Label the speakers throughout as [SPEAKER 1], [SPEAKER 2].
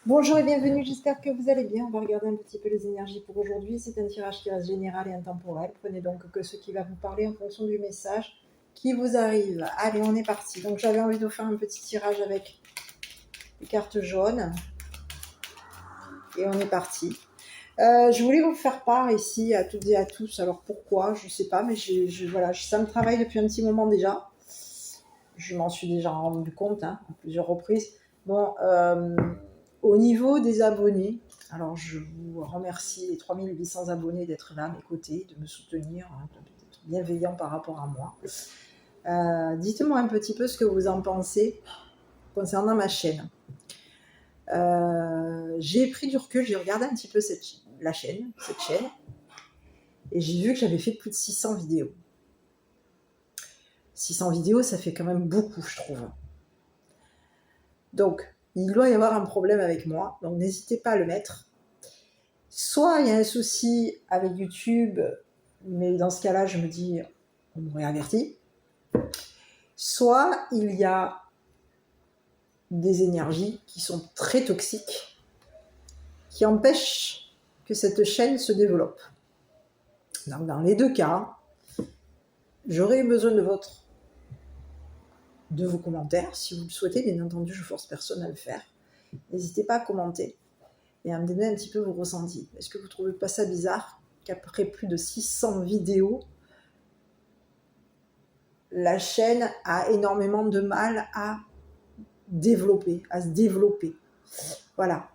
[SPEAKER 1] Bonjour et bienvenue, j'espère que vous allez bien. On va regarder un petit peu les énergies pour aujourd'hui. C'est un tirage qui reste général et intemporel. Prenez donc que ce qui va vous parler en fonction du message qui vous arrive. Allez, on est parti. Donc j'avais envie de vous faire un petit tirage avec les cartes jaunes. Et on est parti. Je voulais vous faire part ici à toutes et à tous. Alors pourquoi, je ne sais pas, mais voilà, ça me travaille depuis un petit moment déjà. Je m'en suis déjà rendu compte à plusieurs reprises. Bon, au niveau des abonnés, alors je vous remercie les 3800 abonnés d'être là à mes côtés, de me soutenir, d'être bienveillant par rapport à moi. Dites-moi un petit peu ce que vous en pensez concernant ma chaîne. J'ai pris du recul, j'ai regardé un petit peu cette chaîne, et j'ai vu que j'avais fait plus de 600 vidéos. 600 vidéos, ça fait quand même beaucoup, je trouve. Donc, il doit y avoir un problème avec moi, donc n'hésitez pas à le mettre. Soit il y a un souci avec YouTube, mais dans ce cas-là, je me dis, on m'aurait averti. Soit il y a des énergies qui sont très toxiques, qui empêchent que cette chaîne se développe. Donc, dans les deux cas, j'aurais besoin de vos commentaires, si vous le souhaitez. Bien entendu, je force personne à le faire. N'hésitez pas à commenter et à me donner un petit peu vos ressentis. Est-ce que vous ne trouvez pas ça bizarre qu'après plus de 600 vidéos, la chaîne a énormément de mal à se développer. Voilà.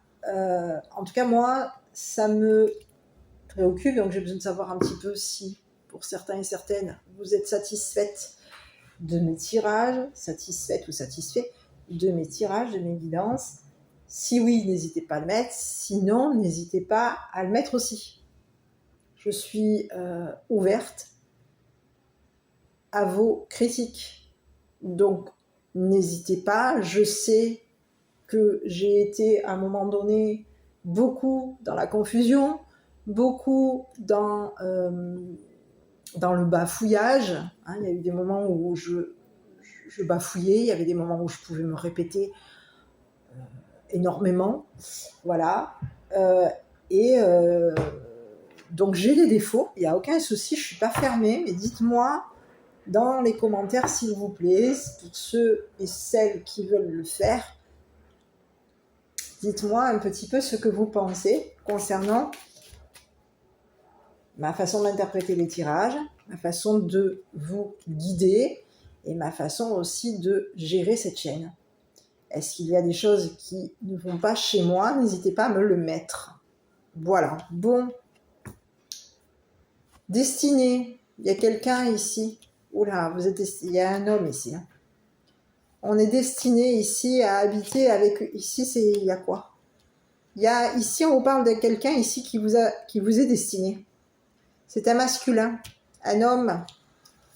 [SPEAKER 1] En tout cas, moi, ça me préoccupe, donc j'ai besoin de savoir un petit peu si, pour certains et certaines, vous êtes satisfaites de mes tirages, satisfaites ou satisfaits de mes tirages, de mes guidances. Si oui, n'hésitez pas à le mettre. Sinon, n'hésitez pas à le mettre aussi. Je suis ouverte à vos critiques. Donc, n'hésitez pas. Je sais que j'ai été à un moment donné beaucoup dans la confusion, beaucoup dans le bafouillage. Il y a eu des moments où je bafouillais, il y avait des moments où je pouvais me répéter énormément. Voilà. Donc j'ai des défauts, il n'y a aucun souci, je ne suis pas fermée, mais dites-moi dans les commentaires, s'il vous plaît, pour ceux et celles qui veulent le faire, dites-moi un petit peu ce que vous pensez concernant ma façon d'interpréter les tirages, ma façon de vous guider et ma façon aussi de gérer cette chaîne. Est-ce qu'il y a des choses qui ne vont pas chez moi? N'hésitez pas à me le mettre. Voilà. Bon. Destinée. Il y a quelqu'un ici. Oula, il y a un homme ici. On est destiné ici à habiter avec... Ici, il y a quoi? Ici, on vous parle de quelqu'un ici qui vous est destiné. C'est un masculin. Un homme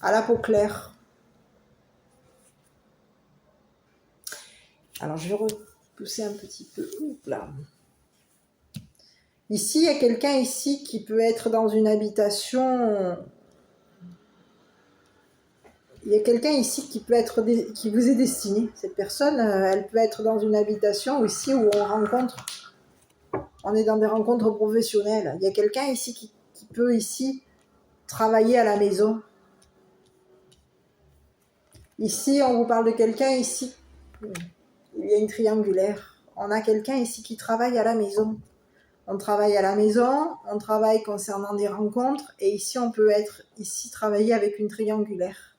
[SPEAKER 1] à la peau claire. Alors, je vais repousser un petit peu. Là. Ici, il y a quelqu'un ici qui peut être dans une habitation. Il y a quelqu'un ici qui vous est destiné. Cette personne, elle peut être dans une habitation ici où on est dans des rencontres professionnelles. Il y a quelqu'un ici qui peut ici travailler à la maison. Ici, on vous parle de quelqu'un ici. Il y a une triangulaire. On a quelqu'un ici qui travaille à la maison. On travaille à la maison, on travaille concernant des rencontres, et ici, on peut travailler avec une triangulaire.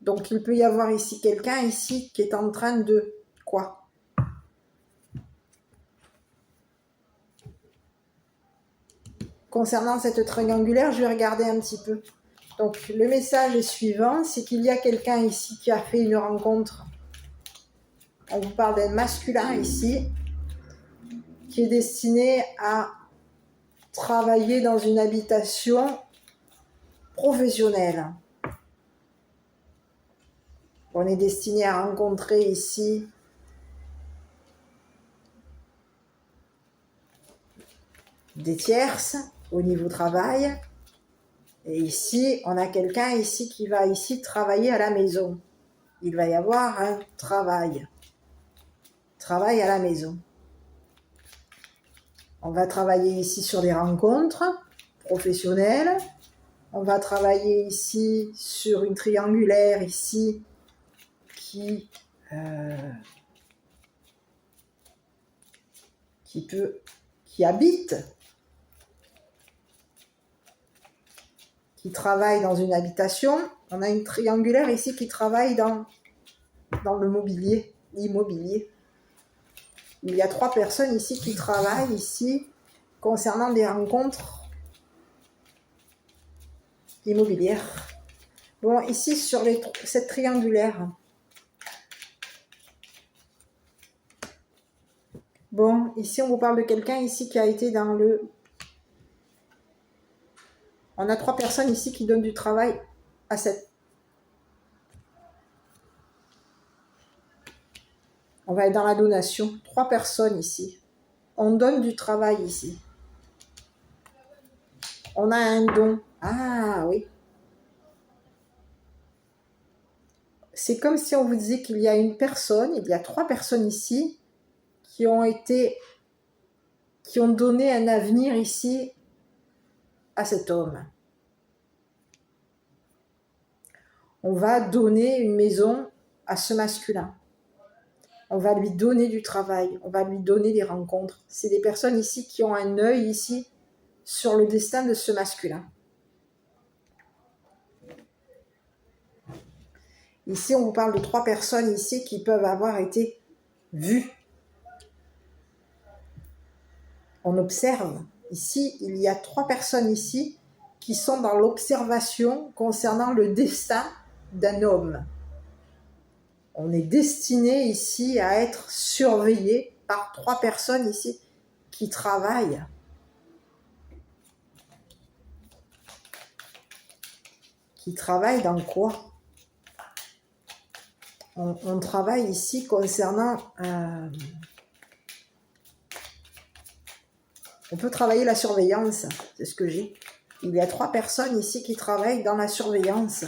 [SPEAKER 1] Donc, il peut y avoir ici quelqu'un ici qui est en train de quoi? Concernant cette triangulaire, je vais regarder un petit peu. Donc, le message est suivant, c'est qu'il y a quelqu'un ici qui a fait une rencontre. On vous parle d'un masculin ici, qui est destiné à travailler dans une habitation professionnelle. On est destiné à rencontrer ici des tierces au niveau travail. Et ici, on a quelqu'un ici qui va ici travailler à la maison. Il va y avoir un travail. travail à la maison. On va travailler ici sur des rencontres professionnelles. On va travailler ici sur une triangulaire ici qui habite, qui travaille dans une habitation. On a une triangulaire ici qui travaille dans le mobilier, l'immobilier. Il y a 3 personnes ici qui travaillent ici concernant des rencontres immobilières. Bon, ici sur cette triangulaire. Bon, ici on vous parle de quelqu'un ici qui a été dans le... On a 3 personnes ici qui donnent du travail à cette... On va être dans la donation. 3 personnes ici. On donne du travail ici. On a un don. Ah oui. C'est comme si on vous disait qu'il y a une personne, il y a 3 personnes ici qui ont donné un avenir ici à cet homme. On va donner une maison à ce masculin. On va lui donner du travail, on va lui donner des rencontres. C'est des personnes ici qui ont un œil ici sur le destin de ce masculin. Ici, on vous parle de 3 personnes ici qui peuvent avoir été vues. On observe. Ici, il y a 3 personnes ici qui sont dans l'observation concernant le destin d'un homme. On est destiné ici à être surveillé par 3 personnes ici qui travaillent. Qui travaillent dans quoi ? On travaille ici concernant... on peut travailler la surveillance, c'est ce que j'ai. Il y a 3 personnes ici qui travaillent dans la surveillance.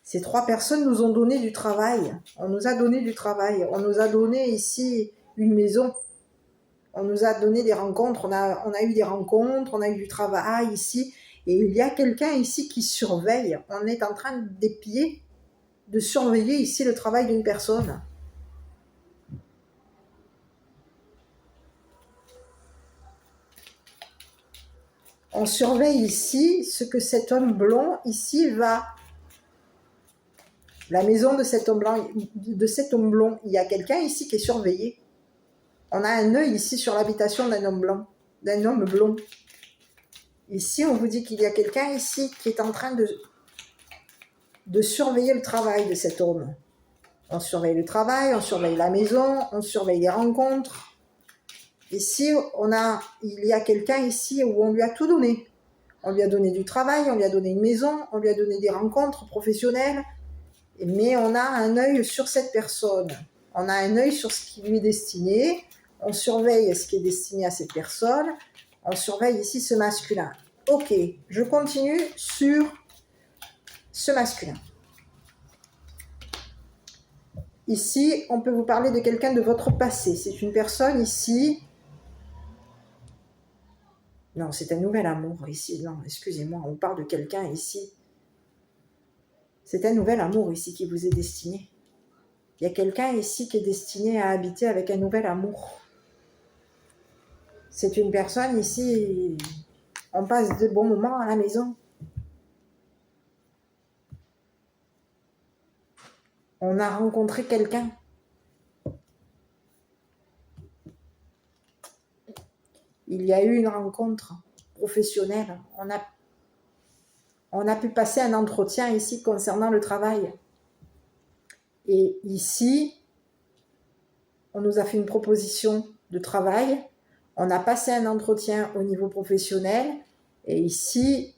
[SPEAKER 1] Ces 3 personnes nous ont donné du travail. On nous a donné du travail. On nous a donné ici une maison. On nous a donné des rencontres. On a eu des rencontres. On a eu du travail ici. Et il y a quelqu'un ici qui surveille. On est en train d'épier, de surveiller ici le travail d'une personne. On surveille ici ce que cet homme blond ici va... La maison de cet homme blond, il y a quelqu'un ici qui est surveillé. On a un œil ici sur l'habitation d'un homme blond. Ici, on vous dit qu'il y a quelqu'un ici qui est en train de surveiller le travail de cet homme. On surveille le travail, on surveille la maison, on surveille les rencontres. Ici, il y a quelqu'un ici où on lui a tout donné. On lui a donné du travail, on lui a donné une maison, on lui a donné des rencontres professionnelles. Mais on a un œil sur cette personne. On a un œil sur ce qui lui est destiné. On surveille ce qui est destiné à cette personne. On surveille ici ce masculin. Ok, je continue sur ce masculin. Ici, on peut vous parler de quelqu'un de votre passé. C'est une personne ici... Non, c'est un nouvel amour ici. Non, excusez-moi, on parle de quelqu'un ici. C'est un nouvel amour ici qui vous est destiné. Il y a quelqu'un ici qui est destiné à habiter avec un nouvel amour. C'est une personne ici, on passe de bons moments à la maison. On a rencontré quelqu'un. Il y a eu une rencontre professionnelle. On a pu passer un entretien ici concernant le travail. Et ici, on nous a fait une proposition de travail. On a passé un entretien au niveau professionnel. Et ici,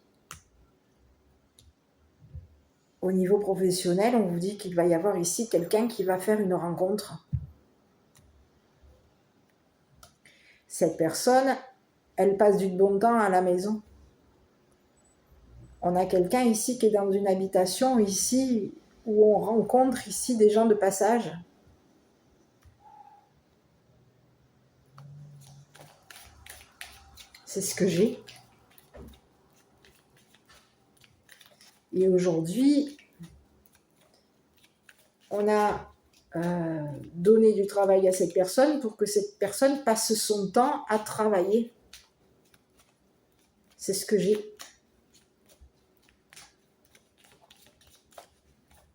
[SPEAKER 1] au niveau professionnel, on vous dit qu'il va y avoir ici quelqu'un qui va faire une rencontre. Cette personne, elle passe du bon temps à la maison. On a quelqu'un ici qui est dans une habitation ici où on rencontre ici des gens de passage. C'est ce que j'ai. Et aujourd'hui, on a donné du travail à cette personne pour que cette personne passe son temps à travailler. C'est ce que j'ai.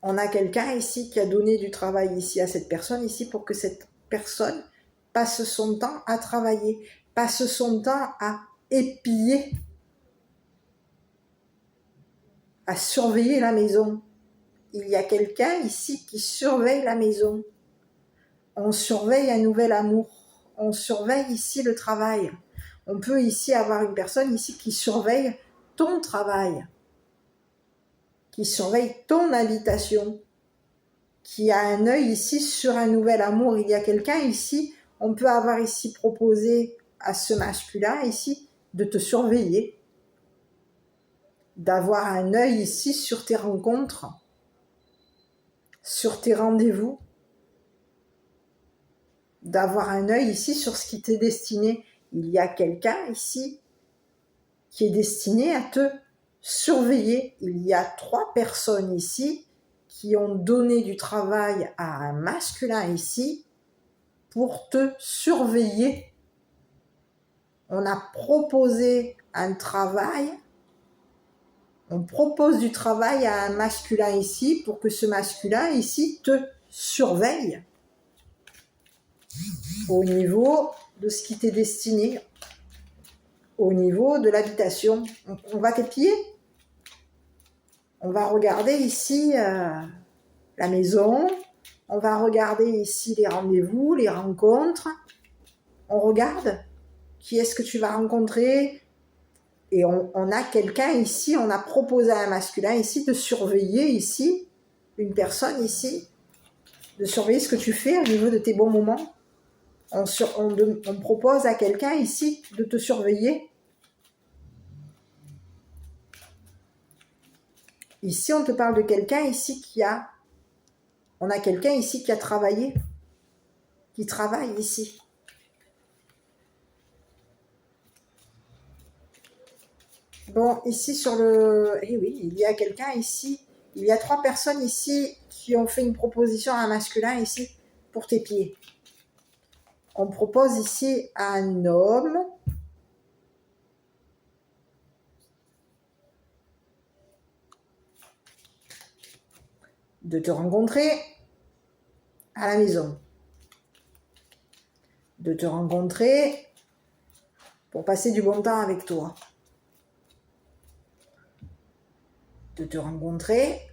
[SPEAKER 1] On a quelqu'un ici qui a donné du travail ici à cette personne ici pour que cette personne passe son temps à travailler, passe son temps à épier, à surveiller la maison. Il y a quelqu'un ici qui surveille la maison. On surveille un nouvel amour. On surveille ici le travail. On peut ici avoir une personne ici qui surveille ton travail, qui surveille ton habitation, qui a un œil ici sur un nouvel amour. Il y a quelqu'un ici, on peut avoir ici proposé à ce masculin ici de te surveiller, d'avoir un œil ici sur tes rencontres, sur tes rendez-vous, d'avoir un œil ici sur ce qui t'est destiné. Il y a quelqu'un ici qui est destiné à te surveiller. Il y a 3 personnes ici qui ont donné du travail à un masculin ici pour te surveiller. On a proposé un travail, on propose du travail à un masculin ici pour que ce masculin ici te surveille au niveau de ce qui t'est destiné, au niveau de l'habitation. On va t'épier. On va regarder ici la maison, on va regarder ici les rendez-vous, les rencontres. On regarde qui est-ce que tu vas rencontrer. Et on a quelqu'un ici, on a proposé à un masculin ici de surveiller ici, une personne ici, de surveiller ce que tu fais au niveau de tes bons moments. On propose à quelqu'un ici de te surveiller. Ici, on te parle de quelqu'un ici on a quelqu'un ici qui a travaillé, qui travaille ici. Bon, ici sur le... Eh oui, il y a quelqu'un ici, il y a 3 personnes ici qui ont fait une proposition à un masculin ici pour tes pieds. On propose ici à un homme de te rencontrer à la maison, de te rencontrer pour passer du bon temps avec toi, de te rencontrer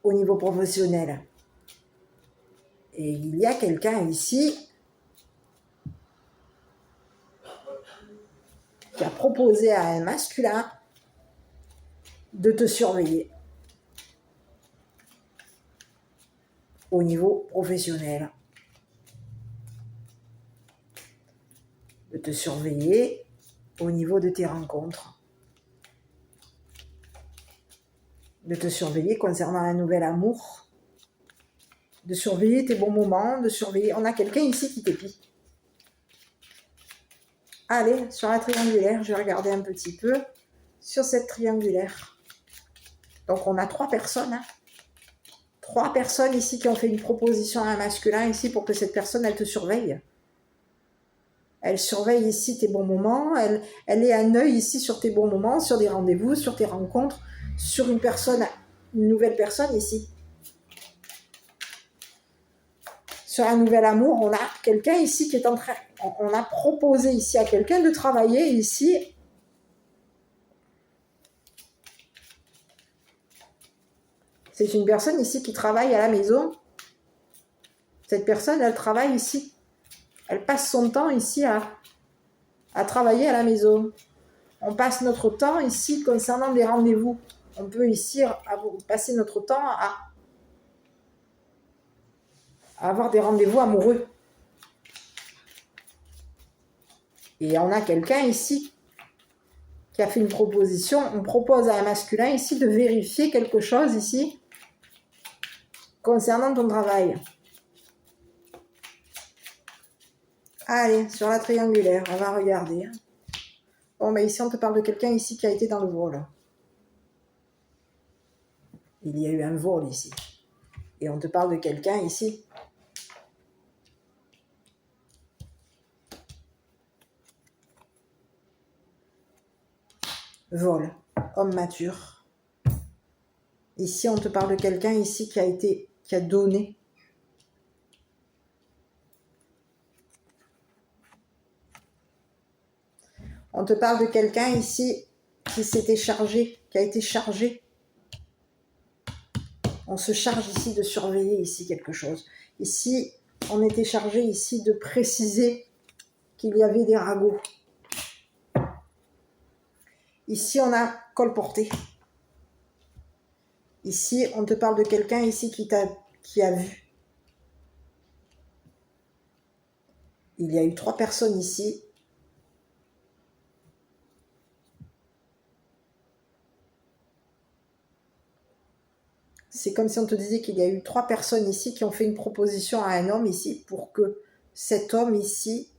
[SPEAKER 1] au niveau professionnel. Et il y a quelqu'un ici qui a proposé à un masculin de te surveiller au niveau professionnel, de te surveiller au niveau de tes rencontres, de te surveiller concernant un nouvel amour, de surveiller tes bons moments, de surveiller... On a quelqu'un ici qui t'épie. Allez, sur la triangulaire, je vais regarder un petit peu sur cette triangulaire. Donc on a 3 personnes, hein. 3 personnes ici qui ont fait une proposition à un masculin ici pour que cette personne, elle te surveille. Elle surveille ici tes bons moments, elle est un œil ici sur tes bons moments, sur des rendez-vous, sur tes rencontres, sur une nouvelle personne ici. Sur un nouvel amour, on a quelqu'un ici qui est en train... On a proposé ici à quelqu'un de travailler ici. C'est une personne ici qui travaille à la maison. Cette personne, elle travaille ici. Elle passe son temps ici à travailler à la maison. On passe notre temps ici concernant des rendez-vous. On peut ici passer notre temps à avoir des rendez-vous amoureux. Et on a quelqu'un ici qui a fait une proposition. On propose à un masculin ici de vérifier quelque chose ici concernant ton travail. Allez, sur la triangulaire, on va regarder. Bon, mais ici, on te parle de quelqu'un ici qui a été dans le vol. Il y a eu un vol ici. Et on te parle de quelqu'un ici. Vol, homme mature. Ici, on te parle de quelqu'un ici qui a donné. On te parle de quelqu'un ici qui s'était chargé, qui a été chargé. On se charge ici de surveiller ici quelque chose. Ici, on était chargé ici de préciser qu'il y avait des ragots. Ici, on a colporté. Ici, on te parle de quelqu'un ici qui a vu. Il y a eu 3 personnes ici. C'est comme si on te disait qu'il y a eu 3 personnes ici qui ont fait une proposition à un homme ici pour que cet homme ici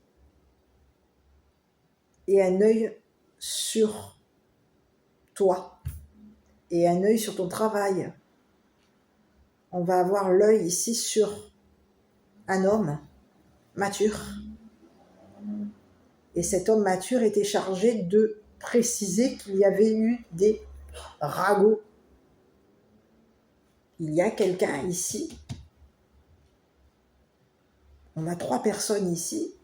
[SPEAKER 1] ait un œil sur toi et un œil sur ton travail. On va avoir l'œil ici sur un homme mature. Et cet homme mature était chargé de préciser qu'il y avait eu des ragots. Il y a quelqu'un ici. On a 3 personnes ici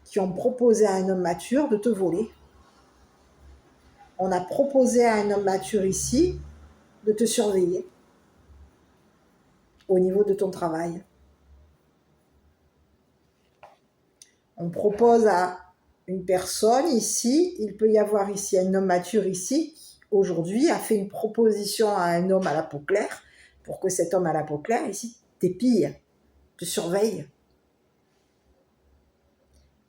[SPEAKER 1] qui ont proposé à un homme mature de te voler. On a proposé à un homme mature ici de te surveiller au niveau de ton travail. On propose à une personne ici, il peut y avoir ici un homme mature ici, qui aujourd'hui a fait une proposition à un homme à la peau claire, pour que cet homme à la peau claire ici t'épille, te surveille,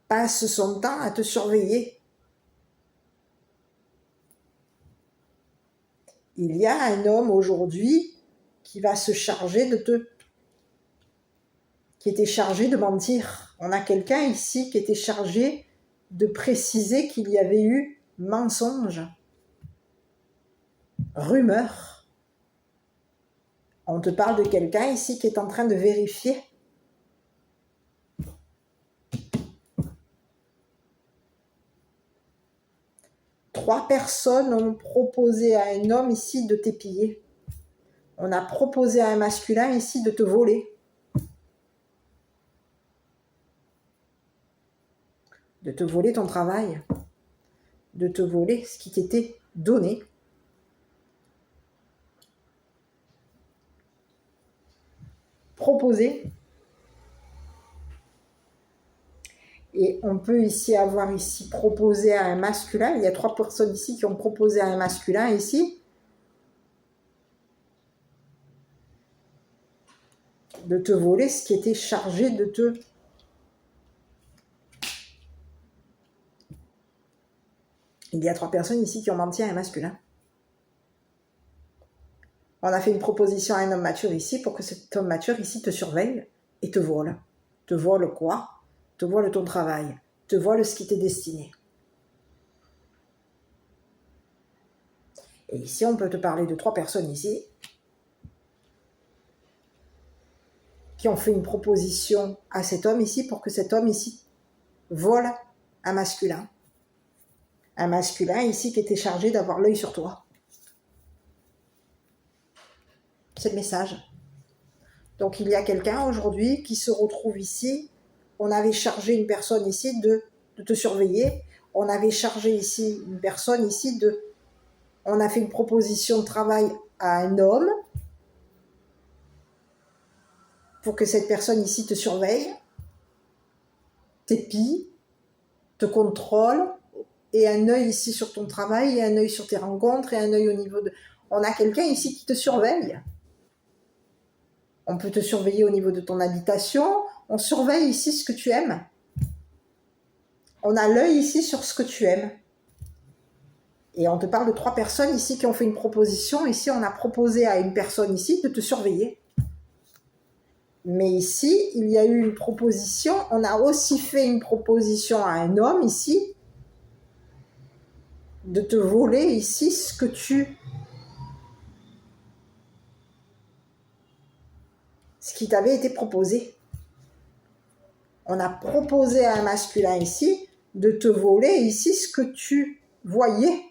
[SPEAKER 1] passe son temps à te surveiller. Il y a un homme aujourd'hui qui va se charger qui était chargé de mentir. On a quelqu'un ici qui était chargé de préciser qu'il y avait eu mensonge, rumeur. On te parle de quelqu'un ici qui est en train de vérifier. Trois personnes ont proposé à un homme ici de t'épiller. On a proposé à un masculin ici de te voler. De te voler ton travail. De te voler ce qui t'était donné. Proposé. Et on peut ici avoir ici proposé à un masculin. Il y a 3 personnes ici qui ont proposé à un masculin ici de te voler ce qui était chargé de te... Il y a 3 personnes ici qui ont menti à un masculin. On a fait une proposition à un homme mature ici pour que cet homme mature ici te surveille et te vole. Te vole quoi? Te vole ton travail. Te vole ce qui t'est destiné. Et ici, on peut te parler de 3 personnes ici qui ont fait une proposition à cet homme ici pour que cet homme ici vole un masculin. Un masculin ici qui était chargé d'avoir l'œil sur toi. C'est le message. Donc il y a quelqu'un aujourd'hui qui se retrouve ici. On avait chargé une personne ici de te surveiller. On avait chargé ici une personne ici de... On a fait une proposition de travail à un homme pour que cette personne ici te surveille, t'épie, te contrôle, et un œil ici sur ton travail, et un œil sur tes rencontres, et un œil au niveau de... On a quelqu'un ici qui te surveille. On peut te surveiller au niveau de ton habitation. On surveille ici ce que tu aimes. on a l'œil ici sur ce que tu aimes. Et on te parle de 3 personnes ici qui ont fait une proposition. Ici, on a proposé à une personne ici de te surveiller. Mais ici, il y a eu une proposition. On a aussi fait une proposition à un homme ici de te voler ici ce qui t'avait été proposé. On a proposé à un masculin ici de te voler ici ce que tu voyais.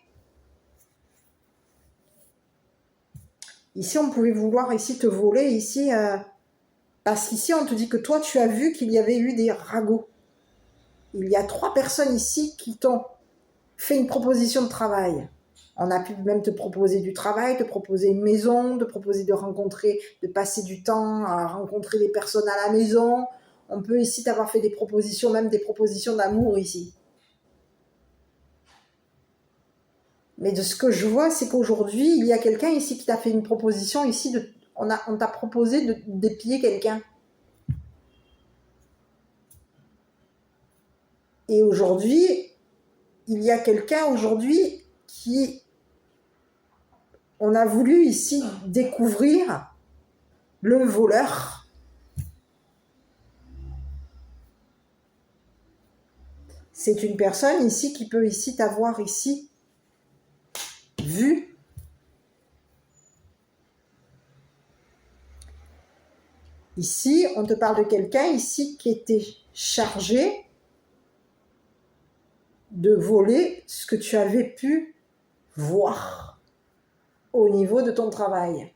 [SPEAKER 1] Ici, on pouvait vouloir ici te voler ici, parce qu'ici, on te dit que toi, tu as vu qu'il y avait eu des ragots. Il y a 3 personnes ici qui t'ont fait une proposition de travail. On a pu même te proposer du travail, te proposer une maison, te proposer de rencontrer, de passer du temps à rencontrer des personnes à la maison. On peut ici t'avoir fait des propositions, même des propositions d'amour ici. Mais de ce que je vois, c'est qu'aujourd'hui, il y a quelqu'un ici qui t'a fait une proposition ici, on t'a proposé de dépier quelqu'un. Et aujourd'hui, il y a quelqu'un aujourd'hui qui, on a voulu ici découvrir le voleur. C'est une personne ici qui peut ici t'avoir ici vu. Ici, on te parle de quelqu'un ici qui était chargé de voler ce que tu avais pu voir au niveau de ton travail.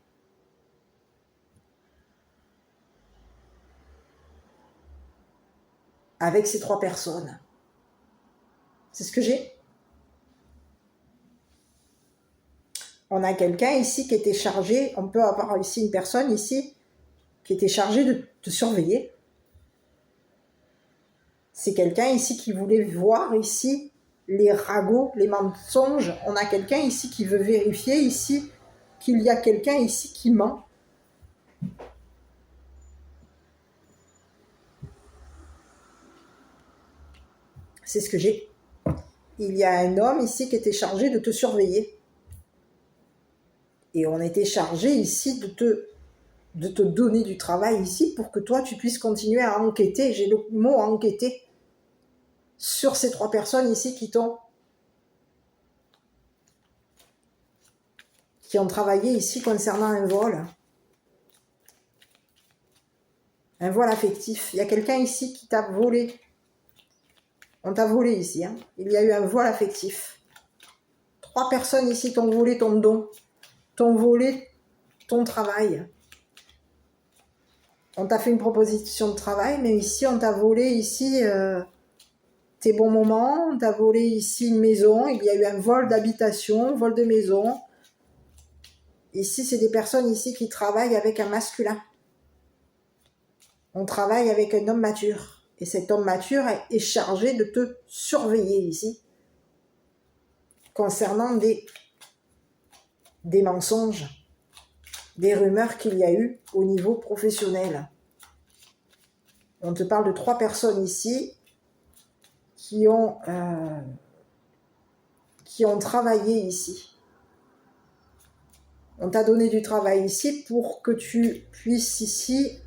[SPEAKER 1] Avec ces 3 personnes. C'est ce que j'ai. On a quelqu'un ici qui était chargé, on peut avoir ici une personne ici qui était chargée de te surveiller. C'est quelqu'un ici qui voulait voir ici les ragots, les mensonges. On a quelqu'un ici qui veut vérifier ici qu'il y a quelqu'un ici qui ment. C'est ce que j'ai. Il y a un homme ici qui était chargé de te surveiller. Et on était chargé ici de te donner du travail ici pour que toi, tu puisses continuer à enquêter. J'ai le mot enquêter sur ces 3 personnes ici qui ont travaillé ici concernant un vol. Un vol affectif. Il y a quelqu'un ici qui t'a volé. On t'a volé ici. Hein. Il y a eu un vol affectif. 3 personnes ici t'ont volé ton don. T'ont volé ton travail. On t'a fait une proposition de travail, mais ici, on t'a volé ici tes bons moments. On t'a volé ici une maison. Il y a eu un vol d'habitation, vol de maison. Ici, c'est des personnes ici qui travaillent avec un masculin. On travaille avec un homme mature. Et cet homme mature est chargé de te surveiller ici concernant des mensonges, des rumeurs qu'il y a eu au niveau professionnel. On te parle de 3 personnes ici qui ont travaillé ici. On t'a donné du travail ici pour que tu puisses ici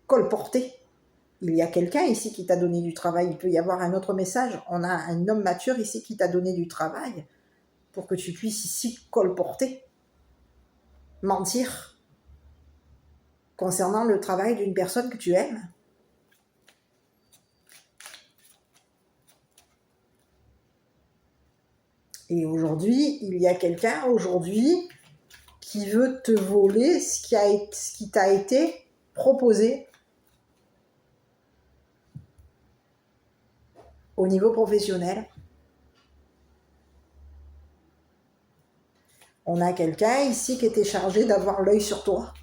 [SPEAKER 1] colporter. Il y a quelqu'un ici qui t'a donné du travail. Il peut y avoir un autre message. On a un homme mature ici qui t'a donné du travail pour que tu puisses ici colporter, mentir concernant le travail d'une personne que tu aimes. Et aujourd'hui, il y a quelqu'un aujourd'hui qui veut te voler ce qui t'a été proposé au niveau professionnel. On a quelqu'un ici qui était chargé d'avoir l'œil sur toi.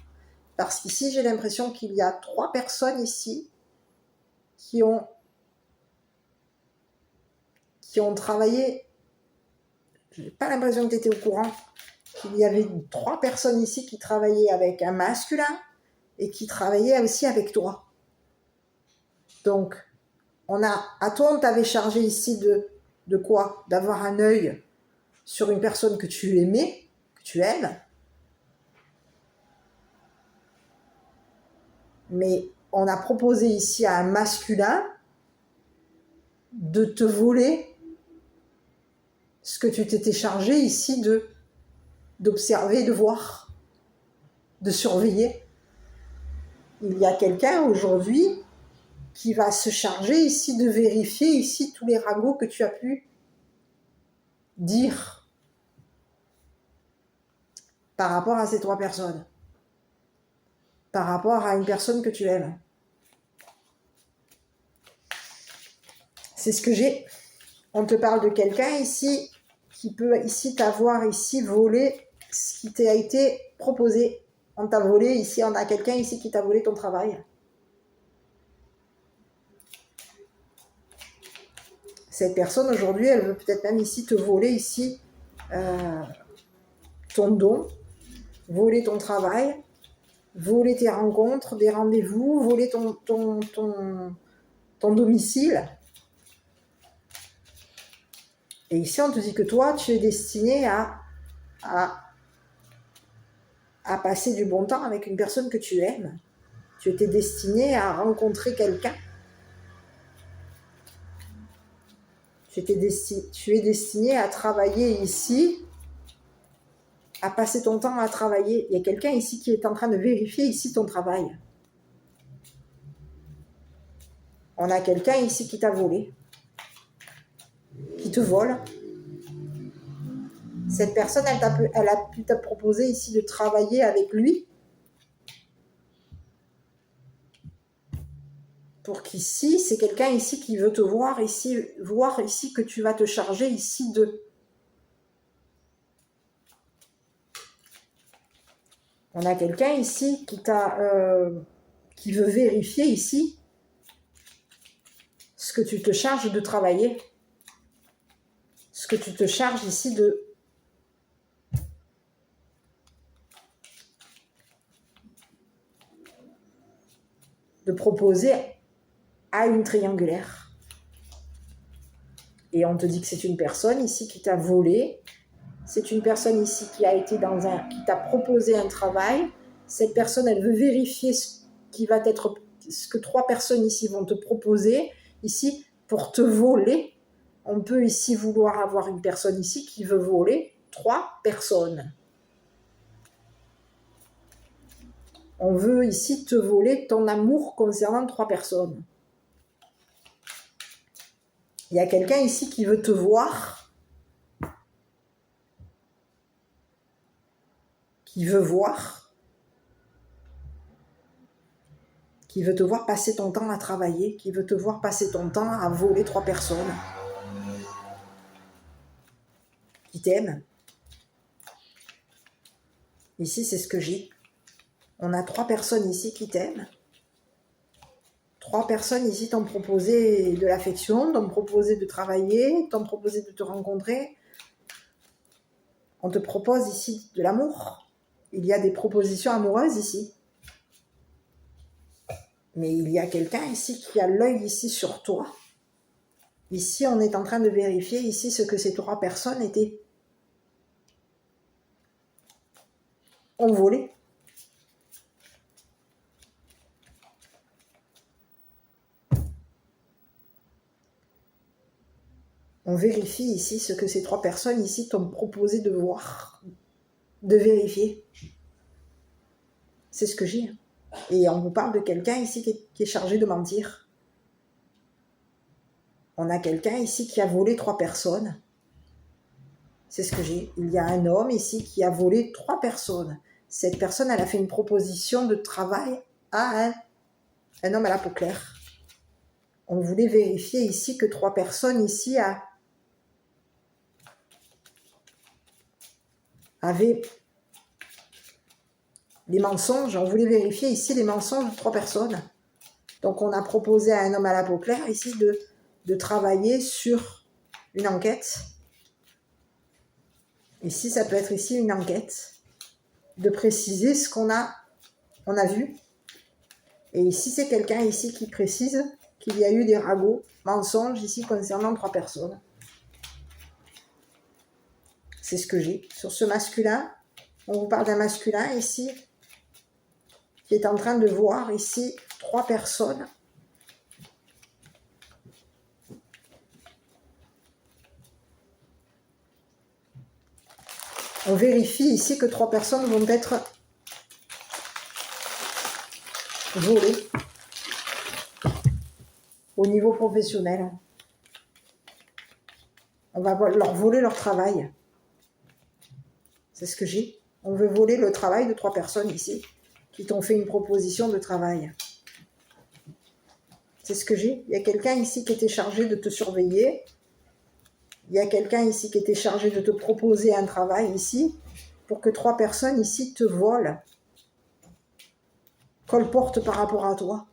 [SPEAKER 1] Parce qu'ici, j'ai l'impression qu'il y a 3 personnes ici qui ont travaillé. Je n'ai pas l'impression que tu étais au courant qu'il y avait 3 personnes ici qui travaillaient avec un masculin et qui travaillaient aussi avec toi. Donc, à toi, on t'avait chargé ici de quoi? D'avoir un œil sur une personne que tu aimais, que tu aimes. Mais on a proposé ici à un masculin de te voler ce que tu t'étais chargé ici d'observer, de voir, de surveiller. Il y a quelqu'un aujourd'hui qui va se charger ici de vérifier ici tous les ragots que tu as pu dire par rapport à ces 3 personnes, par rapport à une personne que tu aimes. C'est ce que j'ai. On te parle de quelqu'un ici qui peut ici t'avoir ici volé ce qui t'a été proposé. On t'a volé ici, on a quelqu'un ici qui t'a volé ton travail. Cette personne aujourd'hui, elle veut peut-être même ici te voler ici ton don, voler ton travail, voler tes rencontres, des rendez-vous, voler ton domicile. Et ici, on te dit que toi, tu es destiné à passer du bon temps avec une personne que tu aimes. Tu étais destiné à rencontrer quelqu'un. Tu es destiné à travailler ici, à passer ton temps à travailler. Il y a quelqu'un ici qui est en train de vérifier ici ton travail. On a quelqu'un ici qui t'a volé, qui te vole. Cette personne, elle a pu te proposer ici de travailler avec lui pour qu'ici, c'est quelqu'un ici qui veut te voir ici que tu vas te charger ici de. On a quelqu'un ici qui veut vérifier ici ce que tu te charges de travailler, ce que tu te charges ici de proposer à une triangulaire. Et on te dit que c'est une personne ici qui t'a volé, c'est une personne ici qui qui t'a proposé un travail. Cette personne, elle veut vérifier ce que 3 personnes ici vont te proposer ici pour te voler. On peut ici vouloir avoir une personne ici qui veut voler 3 personnes. On veut ici te voler ton amour concernant 3 personnes. Il y a quelqu'un ici qui veut te voir, qui veut te voir passer ton temps à travailler, qui veut te voir passer ton temps à voler 3 personnes, qui t'aiment. Ici, c'est ce que j'ai. On a 3 personnes ici qui t'aiment. 3 personnes ici t'ont proposé de l'affection, t'ont proposé de travailler, t'ont proposé de te rencontrer. On te propose ici de l'amour. Il y a des propositions amoureuses ici. Mais il y a quelqu'un ici qui a l'œil ici sur toi. Ici, on est en train de vérifier ici ce que ces 3 personnes ont volé. On vérifie ici ce que ces 3 personnes ici t'ont proposé de voir, de vérifier. C'est ce que j'ai. Et on vous parle de quelqu'un ici qui est chargé de mentir. On a quelqu'un ici qui a volé 3 personnes. C'est ce que j'ai. Il y a un homme ici qui a volé 3 personnes. Cette personne, elle a fait une proposition de travail à un homme à la peau claire. On voulait vérifier ici que 3 personnes ici avaient les mensonges. On voulait vérifier ici les mensonges de 3 personnes. Donc on a proposé à un homme à la peau claire ici de travailler sur une enquête. Ici, ça peut être ici une enquête, de préciser ce qu'on a vu. Et ici, c'est quelqu'un ici qui précise, qu'il y a eu des ragots, mensonges ici concernant 3 personnes. C'est ce que j'ai. Sur ce masculin, on vous parle d'un masculin ici qui est en train de voir ici 3 personnes. On vérifie ici que 3 personnes vont être volées au niveau professionnel. On va leur voler leur travail. C'est ce que j'ai. On veut voler le travail de 3 personnes ici qui t'ont fait une proposition de travail. C'est ce que j'ai. Il y a quelqu'un ici qui était chargé de te surveiller. Il y a quelqu'un ici qui était chargé de te proposer un travail ici pour que 3 personnes ici te volent, colportent par rapport à toi.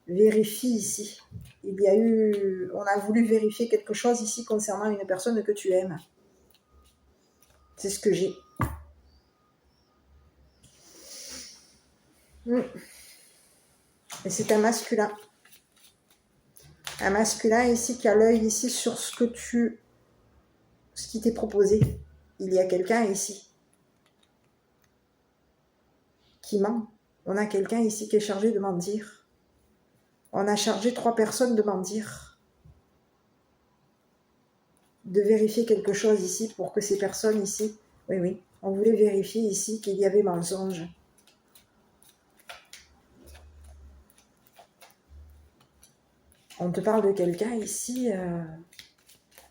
[SPEAKER 1] Vérifie ici. On a voulu vérifier quelque chose ici concernant une personne que tu aimes. C'est ce que j'ai. Et c'est un masculin. Un masculin ici qui a l'œil ici sur ce qui t'est proposé. Il y a quelqu'un ici qui ment. On a quelqu'un ici qui est chargé de mentir. On a chargé 3 personnes de mentir. De vérifier quelque chose ici pour que ces personnes ici... Oui, on voulait vérifier ici qu'il y avait mensonge. On te parle de quelqu'un ici...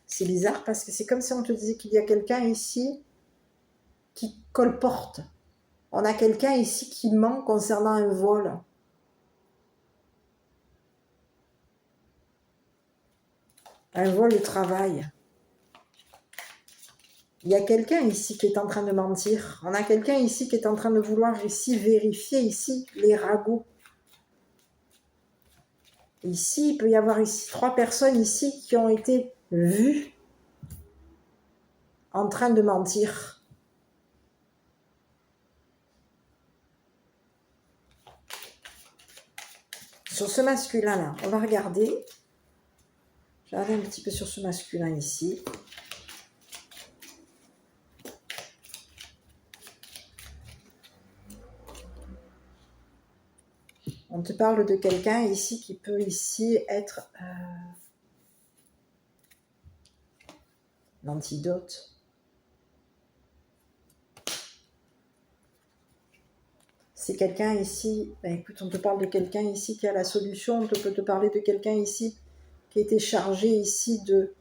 [SPEAKER 1] C'est bizarre parce que c'est comme si on te disait qu'il y a quelqu'un ici qui colporte. On a quelqu'un ici qui ment concernant un vol. Un vol de travail. Il y a quelqu'un ici qui est en train de mentir. On a quelqu'un ici qui est en train de vouloir ici vérifier ici les ragots. Ici, il peut y avoir ici 3 personnes ici qui ont été vues en train de mentir. Sur ce masculin-là, on va regarder. Je vais regarder un petit peu sur ce masculin ici. On te parle de quelqu'un ici qui peut ici être l'antidote. C'est quelqu'un ici, écoute, on te parle de quelqu'un ici qui a la solution, on peut te parler de quelqu'un ici qui était chargé ici de...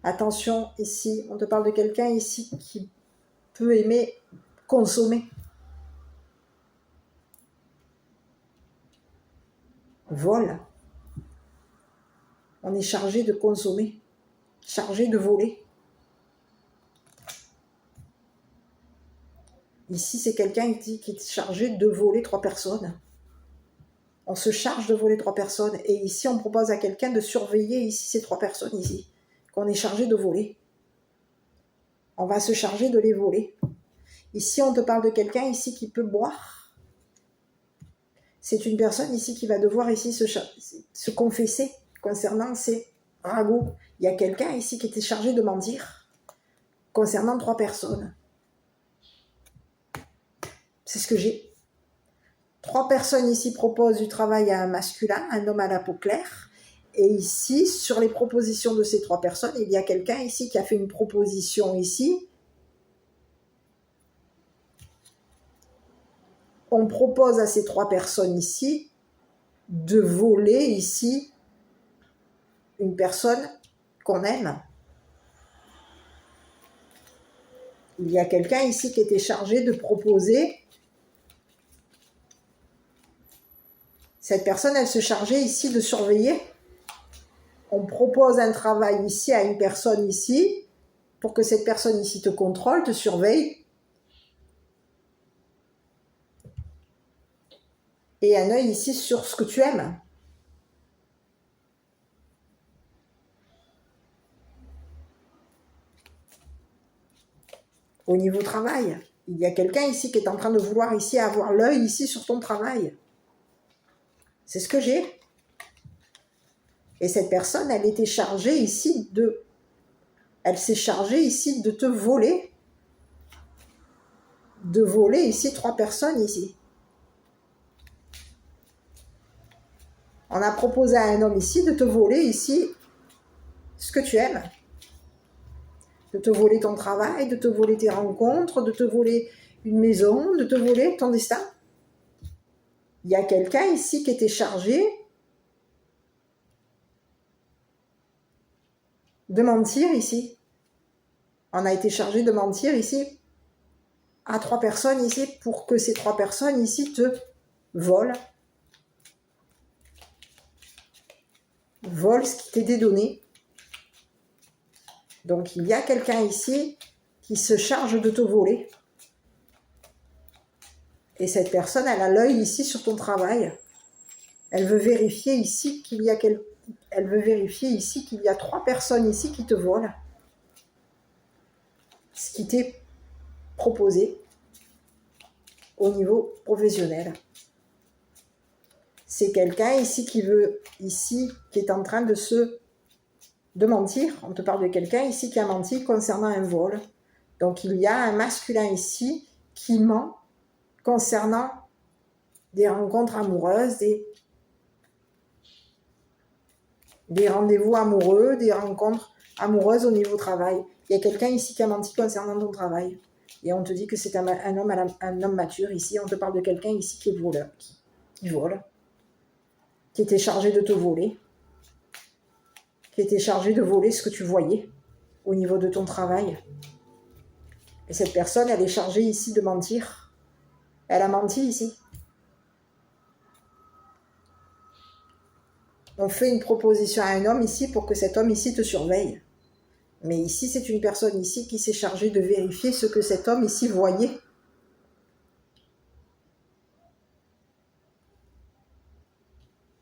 [SPEAKER 1] Attention, ici, on te parle de quelqu'un ici qui peut aimer consommer. Vol. On est chargé de consommer, chargé de voler. Ici, c'est quelqu'un qui est chargé de voler 3 personnes. On se charge de voler 3 personnes. Et ici, on propose à quelqu'un de surveiller ici ces 3 personnes ici, qu'on est chargé de voler. On va se charger de les voler. Ici, on te parle de quelqu'un ici qui peut boire. C'est une personne ici qui va devoir ici se confesser concernant ces ragots. Il y a quelqu'un ici qui était chargé de mentir concernant 3 personnes. C'est ce que j'ai. 3 personnes ici proposent du travail à un masculin, un homme à la peau claire. Et ici, sur les propositions de ces 3 personnes, il y a quelqu'un ici qui a fait une proposition ici. On propose à ces 3 personnes ici de voler ici une personne qu'on aime. Il y a quelqu'un ici qui était chargé de proposer. Cette personne, elle se chargeait ici de surveiller. On propose un travail ici à une personne ici pour que cette personne ici te contrôle, te surveille. Et un œil ici sur ce que tu aimes. Au niveau travail, il y a quelqu'un ici qui est en train de vouloir ici avoir l'œil ici sur ton travail. C'est ce que j'ai. Et cette personne, elle était chargée ici de... Elle s'est chargée ici de te voler. De voler ici 3 personnes ici. On a proposé à un homme ici de te voler ici ce que tu aimes. De te voler ton travail, de te voler tes rencontres, de te voler une maison, de te voler ton destin. Il y a quelqu'un ici qui était chargé de mentir ici. On a été chargé de mentir ici à 3 personnes ici pour que ces 3 personnes ici te volent. Volent ce qui t'était donné. Donc il y a quelqu'un ici qui se charge de te voler. Et cette personne, elle a l'œil ici sur ton travail. Elle veut vérifier ici qu'il y a Elle veut vérifier ici qu'il y a 3 personnes ici qui te volent. Ce qui t'est proposé au niveau professionnel. C'est quelqu'un ici qui est en train de mentir. On te parle de quelqu'un ici qui a menti concernant un vol. Donc il y a un masculin ici qui ment concernant des rencontres amoureuses, des rendez-vous amoureux, des rencontres amoureuses au niveau travail. Il y a quelqu'un ici qui a menti concernant ton travail. Et on te dit que c'est un homme mature ici. On te parle de quelqu'un ici qui est voleur, qui vole, qui était chargé de te voler, qui était chargé de voler ce que tu voyais au niveau de ton travail. Et cette personne, elle est chargée ici de mentir. Elle a menti ici. On fait une proposition à un homme ici pour que cet homme ici te surveille. Mais ici, c'est une personne ici qui s'est chargée de vérifier ce que cet homme ici voyait.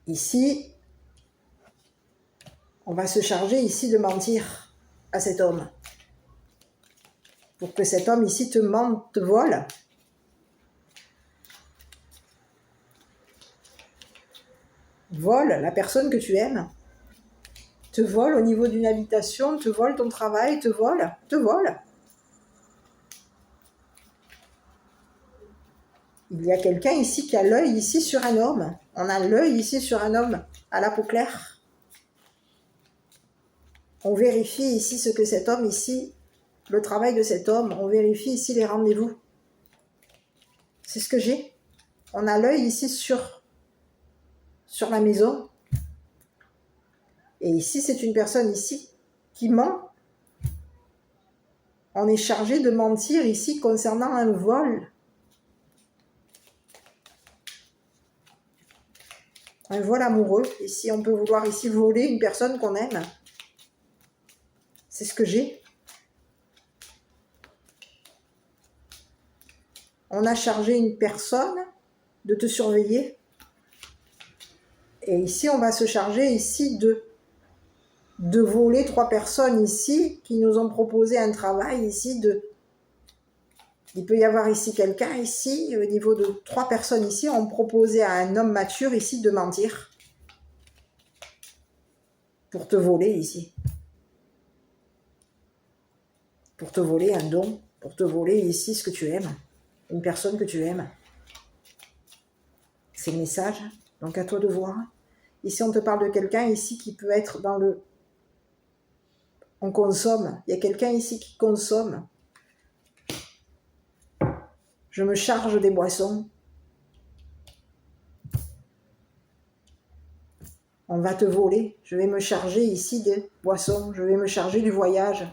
[SPEAKER 1] Ici, on va se charger ici de mentir à cet homme. Pour que cet homme ici te mente, te vole. Vole la personne que tu aimes. Te vole au niveau d'une habitation, te vole ton travail, te vole. Il y a quelqu'un ici qui a l'œil ici sur un homme. On a l'œil ici sur un homme à la peau claire. On vérifie ici ce que cet homme ici, le travail de cet homme, on vérifie ici les rendez-vous. C'est ce que j'ai. On a l'œil ici sur la maison. Et ici, c'est une personne ici qui ment. On est chargé de mentir ici concernant un vol. Un vol amoureux. Ici, on peut vouloir ici voler une personne qu'on aime. C'est ce que j'ai. On a chargé une personne de te surveiller. Et ici, on va se charger ici de voler 3 personnes ici qui nous ont proposé un travail ici Il peut y avoir ici quelqu'un ici, au niveau de 3 personnes ici, ont proposé à un homme mature ici de mentir pour te voler ici. Pour te voler un don, pour te voler ici ce que tu aimes, une personne que tu aimes. C'est le message, donc à toi de voir. Ici, on te parle de quelqu'un ici qui peut être dans le... On consomme. Il y a quelqu'un ici qui consomme. Je me charge des boissons. On va te voler. Je vais me charger ici des boissons. Je vais me charger du voyage.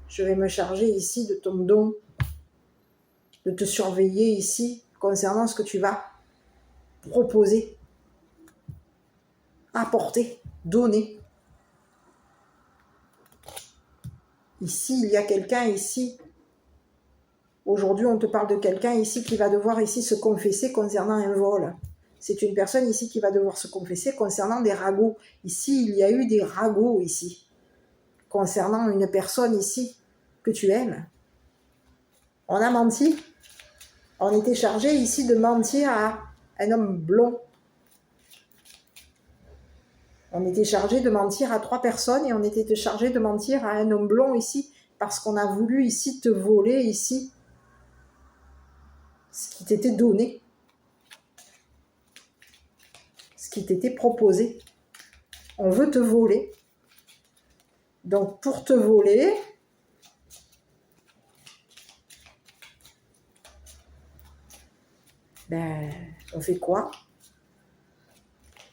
[SPEAKER 1] Je vais me charger ici de ton don. De te surveiller ici concernant ce que tu vas proposer, apporter, donner. Ici, il y a quelqu'un ici. Aujourd'hui, on te parle de quelqu'un ici qui va devoir ici se confesser concernant un vol. C'est une personne ici qui va devoir se confesser concernant des ragots. Ici, il y a eu des ragots ici. Concernant une personne ici que tu aimes. On a menti. On était chargé ici de mentir à un homme blond. On était chargé de mentir à 3 personnes et on était chargé de mentir à un homme blond ici parce qu'on a voulu ici te voler ici ce qui t'était donné, ce qui t'était proposé. On veut te voler. Donc pour te voler, ben, on fait quoi?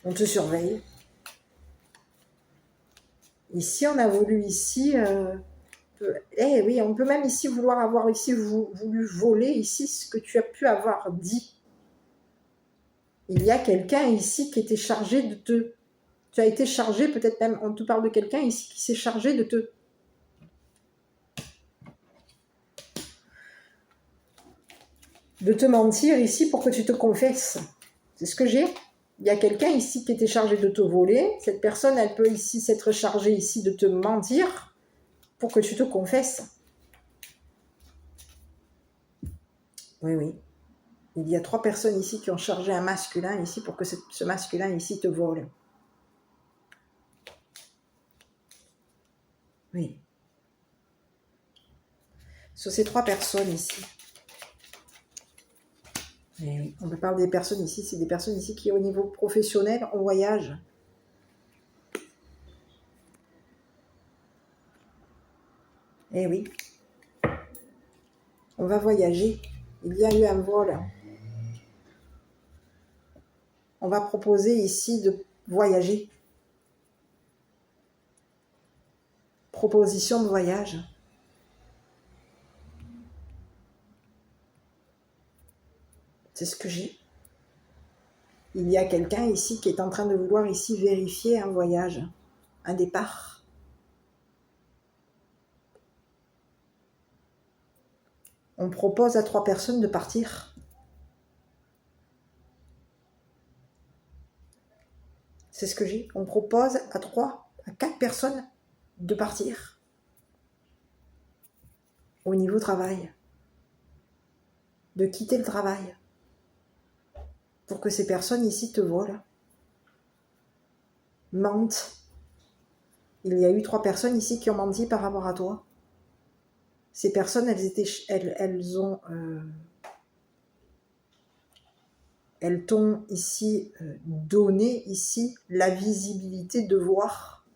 [SPEAKER 1] On te surveille. Ici, on a voulu ici... oui, on peut même ici vouloir avoir ici voulu voler ici ce que tu as pu avoir dit. Il y a quelqu'un ici qui était chargé de te... Tu as été chargé, peut-être même, on te parle de quelqu'un ici qui s'est chargé de te mentir ici pour que tu te confesses. C'est ce que j'ai. Il y a quelqu'un ici qui était chargé de te voler. Cette personne, elle peut ici s'être chargée ici de te mentir pour que tu te confesses. Oui, oui. Il y a 3 personnes ici qui ont chargé un masculin ici pour que ce masculin ici te vole. Oui. Sur ces 3 personnes ici. Et oui, on me parle des personnes ici, c'est des personnes ici qui au niveau professionnel, on voyage. Eh oui. On va voyager. Il y a eu un vol. On va proposer ici de voyager. Proposition de voyage. C'est ce que j'ai. Il y a quelqu'un ici qui est en train de vouloir ici vérifier un voyage, un départ. On propose à 3 personnes de partir. C'est ce que j'ai. On propose à 4 personnes de partir. Au niveau travail. De quitter le travail. Pour que ces personnes ici te volent. Mentent. Il y a eu 3 personnes ici qui ont menti par rapport à toi. Ces personnes, elles t'ont ici donné ici la visibilité de voir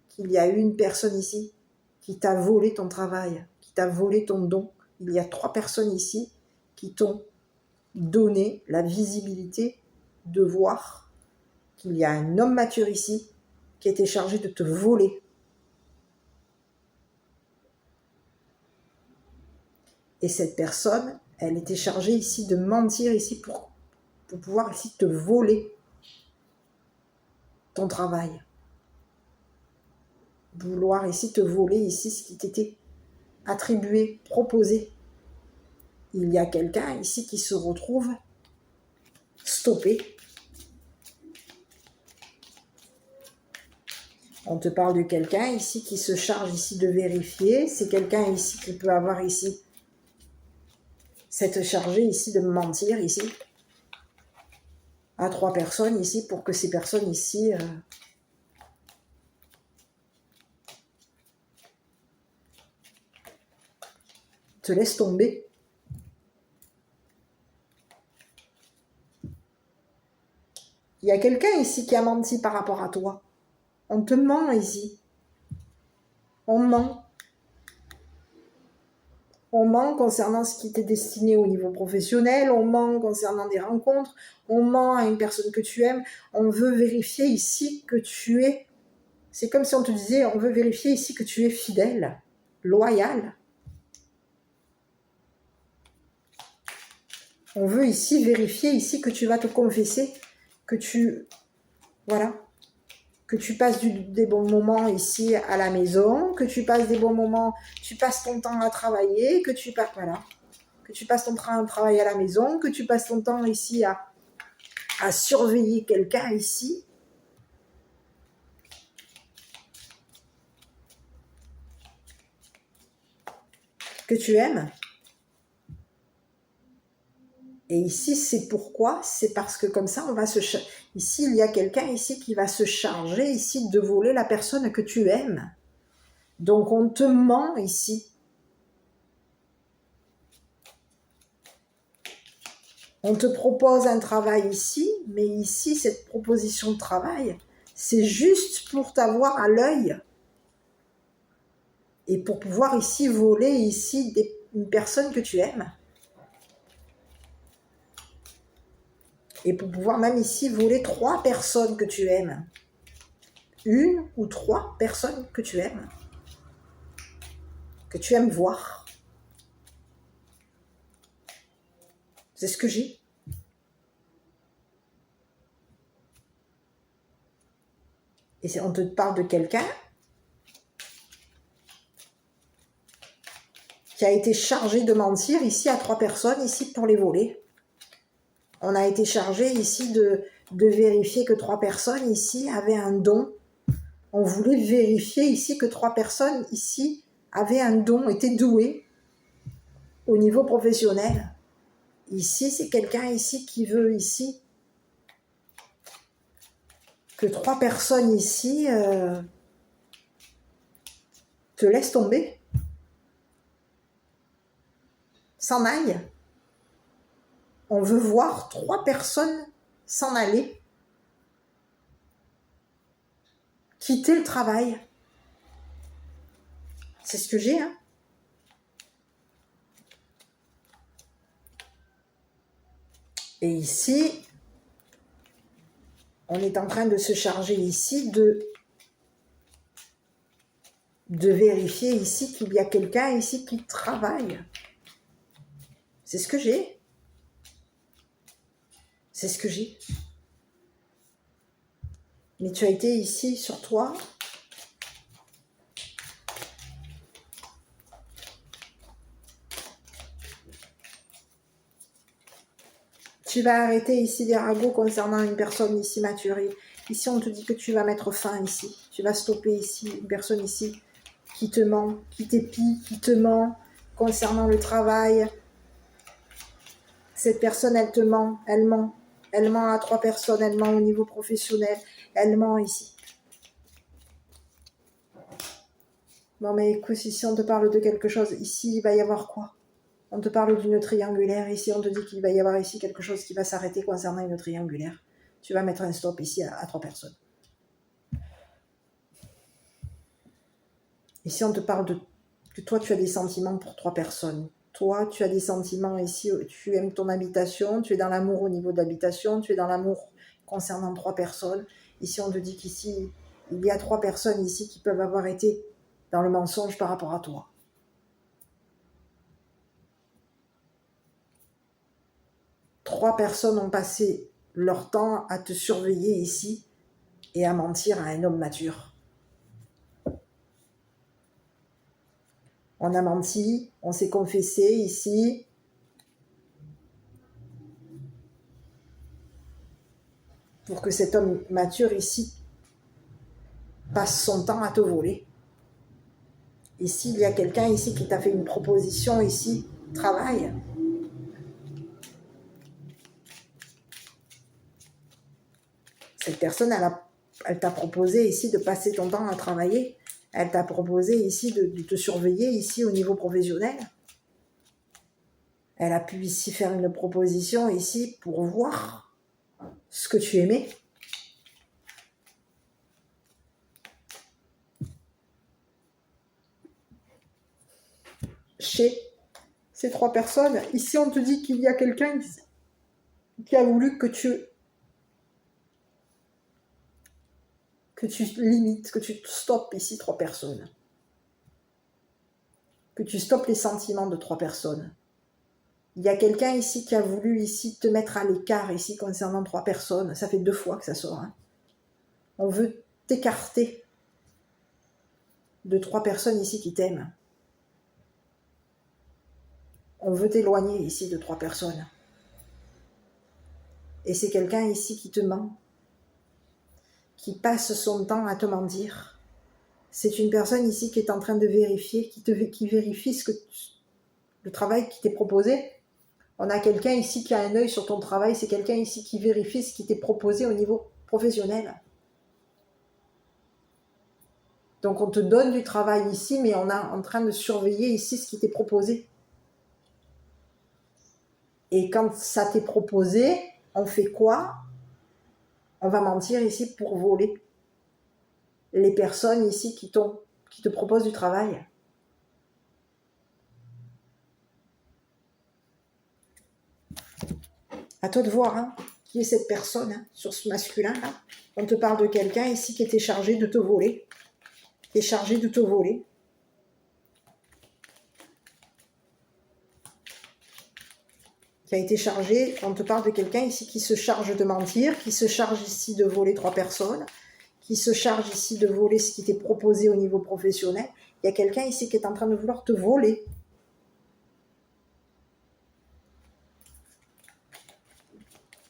[SPEAKER 1] qu'il y a eu une personne ici qui t'a volé ton travail, qui t'a volé ton don. Il y a 3 personnes ici qui t'ont donné la visibilité de voir qu'il y a un homme mature ici qui était chargé de te voler. Et cette personne, elle était chargée ici de mentir ici pour pouvoir ici te voler ton travail. Vouloir ici te voler ici ce qui t'était attribué, proposé. Il y a quelqu'un ici qui se retrouve stoppé. On te parle de quelqu'un ici qui se charge ici de vérifier. C'est quelqu'un ici qui peut avoir ici cette chargée ici de mentir ici à 3 personnes ici pour que ces personnes ici te laissent tomber. Il y a quelqu'un ici qui a menti par rapport à toi. On te ment ici. On ment. On ment concernant ce qui t'est destiné au niveau professionnel, on ment concernant des rencontres, on ment à une personne que tu aimes. On veut vérifier ici que tu es... C'est comme si on te disait, on veut vérifier ici que tu es fidèle, loyal. On veut ici vérifier ici que tu vas te confesser, que tu... Voilà. Que tu passes des bons moments ici à la maison, que tu passes des bons moments, tu passes ton temps à travailler, que tu passes, voilà, que tu passes ton temps à travailler à la maison, que tu passes ton temps ici à surveiller quelqu'un ici. Que tu aimes. Et ici, c'est pourquoi? C'est parce que comme ça, on va se... Ici, il y a quelqu'un ici qui va se charger ici de voler la personne que tu aimes. Donc, on te ment ici. On te propose un travail ici, mais ici, cette proposition de travail, c'est juste pour t'avoir à l'œil et pour pouvoir ici voler ici une personne que tu aimes. Et pour pouvoir même ici voler 3 personnes que tu aimes. 1 ou 3 personnes que tu aimes voir. C'est ce que j'ai. Et on te parle de quelqu'un qui a été chargé de mentir ici à 3 personnes ici pour les voler. On a été chargé ici de vérifier que 3 personnes ici avaient un don. On voulait vérifier ici que 3 personnes ici avaient un don, étaient douées au niveau professionnel. Ici, c'est quelqu'un ici qui veut ici que 3 personnes ici te laissent tomber, s'en aillent. On veut voir 3 personnes s'en aller, quitter le travail. C'est ce que j'ai, hein. Et ici, on est en train de se charger ici de vérifier ici qu'il y a quelqu'un ici qui travaille. C'est ce que j'ai. C'est ce que j'ai. Mais tu as été ici sur toi. Tu vas arrêter ici les ragots concernant une personne ici maturée. Ici, on te dit que tu vas mettre fin ici. Tu vas stopper ici une personne ici qui te ment, qui t'épie, qui te ment concernant le travail. Cette personne, elle te ment, elle ment. Elle ment à 3 personnes, elle ment au niveau professionnel. Elle ment ici. Bon, mais écoute, ici, on te parle de quelque chose. Ici, il va y avoir quoi? On te parle d'une triangulaire. Ici, on te dit qu'il va y avoir ici quelque chose qui va s'arrêter concernant une triangulaire. Tu vas mettre un stop ici à 3 personnes. Ici, on te parle que toi, tu as des sentiments pour 3 personnes. Toi, tu as des sentiments ici, tu aimes ton habitation, tu es dans l'amour au niveau de l'habitation, tu es dans l'amour concernant 3 personnes. Ici, on te dit qu'ici, il y a 3 personnes ici qui peuvent avoir été dans le mensonge par rapport à toi. Trois personnes ont passé leur temps à te surveiller ici et à mentir à un homme mature. On a menti, on s'est confessé ici. Pour que cet homme mature ici passe son temps à te voler. Ici, il y a quelqu'un ici qui t'a fait une proposition ici, travail. Cette personne, elle t'a proposé ici de passer ton temps à travailler. Elle t'a proposé ici de te surveiller ici au niveau professionnel. Elle a pu ici faire une proposition ici pour voir ce que tu aimais. Chez ces 3 personnes, ici on te dit qu'il y a quelqu'un qui a voulu que tu limites, que tu stoppes ici 3 personnes. Que tu stoppes les sentiments de 3 personnes. Il y a quelqu'un ici qui a voulu ici te mettre à l'écart ici concernant 3 personnes. Ça fait 2 fois que ça sort. Hein. On veut t'écarter de 3 personnes ici qui t'aiment. On veut t'éloigner ici de 3 personnes. Et c'est quelqu'un ici qui te ment, qui passe son temps à te mentir. C'est une personne ici qui est en train de vérifier, qui vérifie le travail qui t'est proposé On a quelqu'un ici qui a un œil sur ton travail, c'est quelqu'un ici qui vérifie ce qui t'est proposé au niveau professionnel. Donc on te donne du travail ici, mais on est en train de surveiller ici ce qui t'est proposé. Et quand ça t'est proposé, on fait quoi? On va mentir ici pour voler les personnes ici qui te proposent du travail. À toi de voir qui est cette personne sur ce masculin-là. On te parle de quelqu'un ici qui était chargé de te voler. Qui est chargé de te voler. Qui a été chargé, on te parle de quelqu'un ici qui se charge de mentir, qui se charge ici de voler 3 personnes, qui se charge ici de voler ce qui t'est proposé au niveau professionnel. Il y a quelqu'un ici qui est en train de vouloir te voler.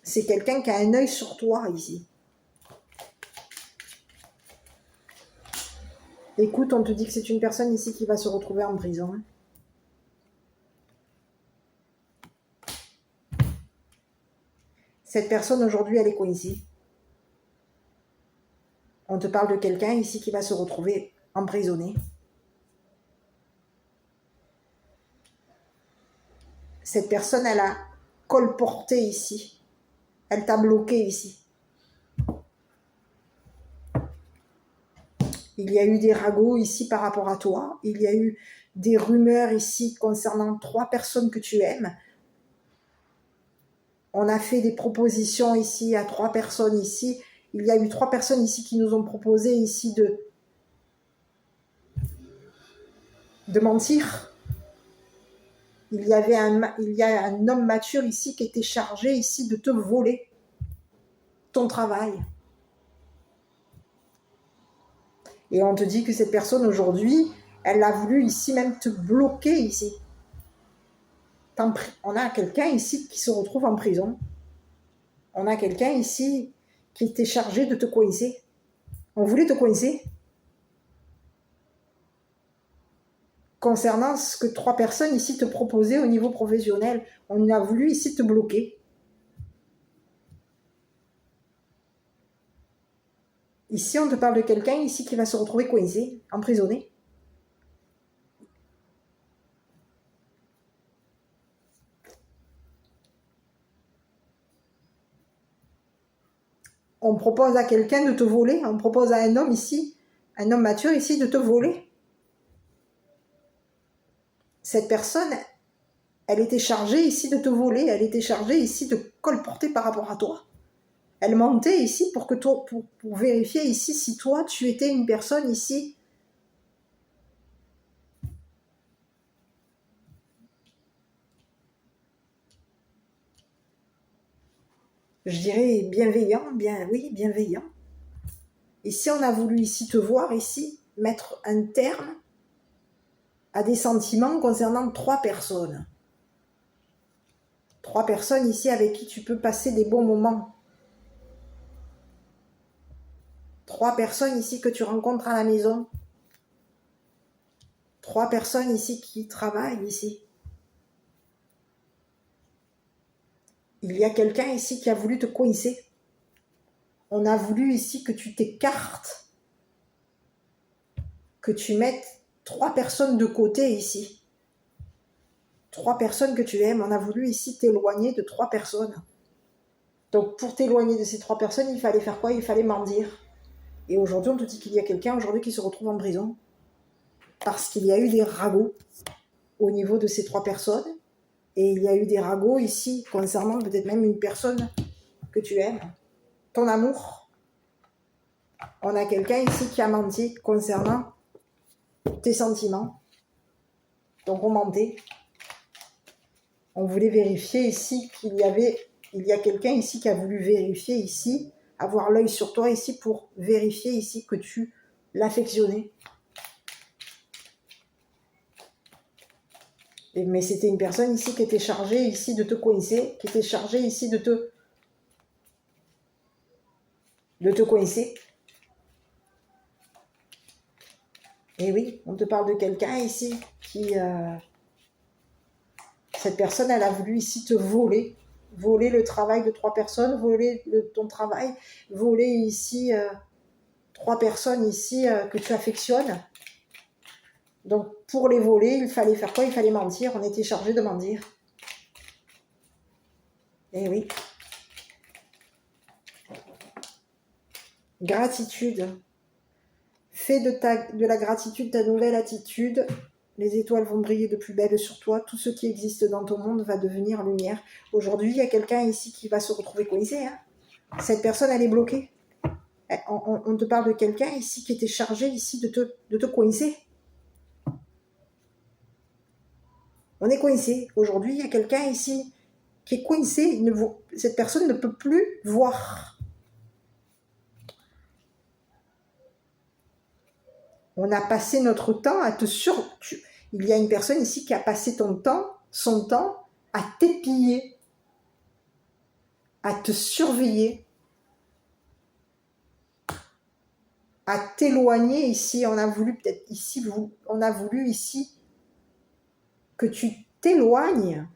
[SPEAKER 1] C'est quelqu'un qui a un œil sur toi ici. Écoute, on te dit que c'est une personne ici qui va se retrouver en prison. Cette personne aujourd'hui, elle est coincée. On te parle de quelqu'un ici qui va se retrouver emprisonné. Cette personne, elle a colporté ici. Elle t'a bloqué ici. Il y a eu des ragots ici par rapport à toi. Il y a eu des rumeurs ici concernant 3 personnes que tu aimes. On a fait des propositions ici à 3 personnes ici. Il y a eu 3 personnes ici qui nous ont proposé ici de mentir. Il y a un homme mature ici qui était chargé ici de te voler ton travail. Et on te dit que cette personne aujourd'hui, elle a voulu ici même te bloquer ici. On a quelqu'un ici qui se retrouve en prison. On a quelqu'un ici qui était chargé de te coincer. On voulait te coincer. Concernant ce que 3 personnes ici te proposaient au niveau professionnel, on a voulu ici te bloquer. Ici, on te parle de quelqu'un ici qui va se retrouver coincé, emprisonné. On propose à quelqu'un de te voler, on propose à un homme ici, un homme mature ici, de te voler. Cette personne, elle était chargée ici de te voler, elle était chargée ici de colporter par rapport à toi. Elle mentait ici pour vérifier ici si toi, tu étais une personne ici je dirais bienveillant, bienveillant. Ici, on a voulu ici te voir, ici, mettre un terme à des sentiments concernant 3 personnes. 3 personnes ici avec qui tu peux passer des bons moments. 3 personnes ici que tu rencontres à la maison. 3 personnes ici qui travaillent ici. Il y a quelqu'un ici qui a voulu te coincer. On a voulu ici que tu t'écartes, que tu mettes 3 personnes de côté ici. 3 personnes que tu aimes. On a voulu ici t'éloigner de 3 personnes. Donc pour t'éloigner de ces 3 personnes, il fallait faire quoi? Il fallait mentir. Et aujourd'hui, on te dit qu'il y a quelqu'un aujourd'hui qui se retrouve en prison parce qu'il y a eu des ragots au niveau de ces 3 personnes. Et il y a eu des ragots ici concernant peut-être même une personne que tu aimes, ton amour. On a quelqu'un ici qui a menti concernant tes sentiments. Donc on mentait. On voulait vérifier ici il y a quelqu'un ici qui a voulu vérifier ici, avoir l'œil sur toi ici pour vérifier ici que tu l'affectionnais. Mais c'était une personne ici qui était chargée ici de te coincer, qui était chargée ici de te coincer. Et oui, on te parle de quelqu'un ici qui Cette personne, elle a voulu ici te voler. Voler le travail de 3 personnes, voler ton travail, voler ici 3 personnes ici que tu affectionnes. Donc, pour les voler, il fallait faire quoi? Il fallait mentir. On était chargé de mentir. Eh oui. Gratitude. Fais de la gratitude ta nouvelle attitude. Les étoiles vont briller de plus belle sur toi. Tout ce qui existe dans ton monde va devenir lumière. Aujourd'hui, il y a quelqu'un ici qui va se retrouver coincé. Hein. Cette personne, elle est bloquée. On te parle de quelqu'un ici qui était chargé ici de te coincer. On est coincé. Aujourd'hui, il y a quelqu'un ici qui est coincé. Cette personne ne peut plus voir. On a passé notre temps à te Il y a une personne ici qui a passé son temps à t'épiller, à te surveiller, à t'éloigner ici. On a voulu ici que tu t'éloignes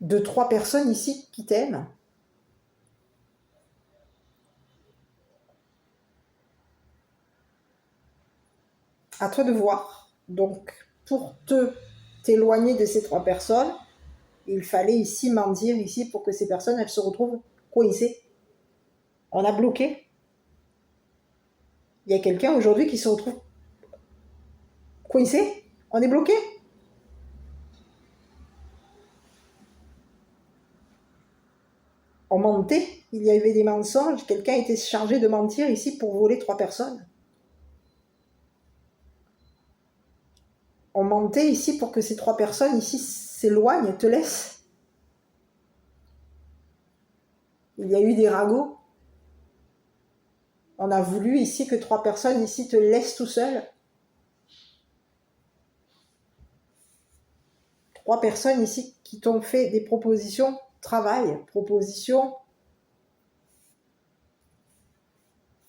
[SPEAKER 1] de 3 personnes ici qui t'aiment. À toi de voir. Donc, pour t'éloigner de ces 3 personnes, il fallait ici mentir ici pour que ces personnes, elles se retrouvent coincées. On a bloqué. Il y a quelqu'un aujourd'hui qui se retrouve coincé. On est bloqué. On mentait. Il y avait des mensonges. Quelqu'un était chargé de mentir ici pour voler 3 personnes. On mentait ici pour que ces 3 personnes ici s'éloignent, te laissent. Il y a eu des ragots. On a voulu ici que 3 personnes ici te laissent tout seul. 3 personnes ici qui t'ont fait des propositions propositions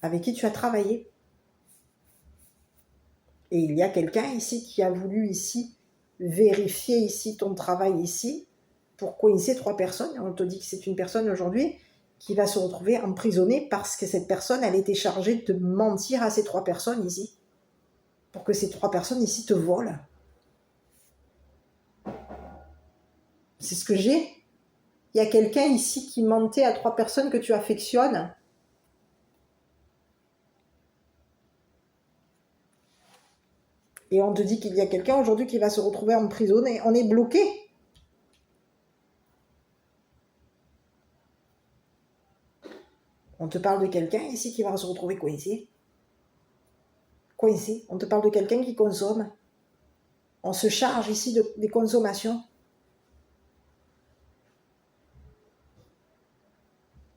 [SPEAKER 1] avec qui tu as travaillé. Et il y a quelqu'un ici qui a voulu ici vérifier ici ton travail ici pour coincer 3 personnes. On te dit que c'est une personne aujourd'hui qui va se retrouver emprisonnée parce que cette personne, elle était chargée de mentir à ces 3 personnes ici pour que ces 3 personnes ici te volent. C'est ce que j'ai. Il y a quelqu'un ici qui mentait à 3 personnes que tu affectionnes. Et on te dit qu'il y a quelqu'un aujourd'hui qui va se retrouver emprisonné. On est bloqué. On te parle de quelqu'un ici qui va se retrouver coincé. Coincé. On te parle de quelqu'un qui consomme. On se charge ici des consommations.